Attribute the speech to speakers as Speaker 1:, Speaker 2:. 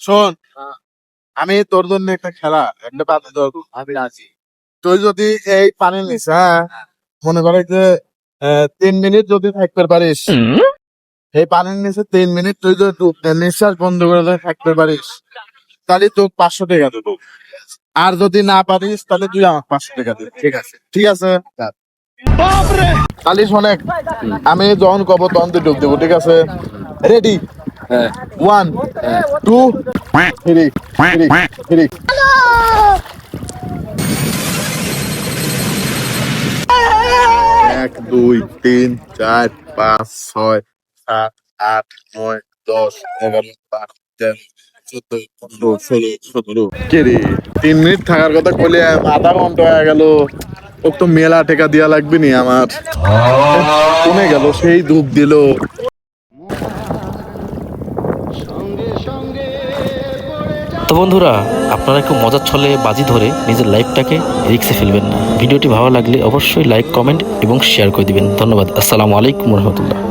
Speaker 1: শোন, আমি তোর জন্য একটা খেলা, একটা বাদ ধর।
Speaker 2: আমি আছি।
Speaker 1: তুই যদি এই পানির নিচে, মনে করে যে 3 মিনিট যদি থাকতে পারিস, এই পানির নিচে 3 মিনিট তুই যদি নিঃশ্বাস বন্ধ করে থাকতে পারিস, তাহলে তোর 500 টাকা দেবো। আর যদি না পারিস তাহলে তুই আমার 500 টাকা দিবি।
Speaker 2: ঠিক আছে।
Speaker 1: ঠিক আছে? তাহলে শোনে, আমি যখন কব তখন তুই ডুব দেবো। ঠিক আছে? রেডি?
Speaker 2: হ্যাঁ।
Speaker 1: 1 2 3 3 1 2 3 4 5 6 7 8 9 10 11 12 13 14 15 16 17 কে রে 3 মিনিট থাকার কথা কইলে আধা ঘন্টা হয়ে গেল। ও তো মেলা টেকা দিয়া লাগবে নি আমার। কমে গেল, সেই ধূপ দিল।
Speaker 3: তো বন্ধুরা, আপনারা একটু মজার ছলে বাজি ধরে নিজের লাইফটাকে রিস্কে ফেলবেন না। ভিডিওটি ভালো লাগলে অবশ্যই লাইক, কমেন্ট এবং শেয়ার করে দিবেন। ধন্যবাদ। আসসালামু আলাইকুম রহমতুল্লাহ।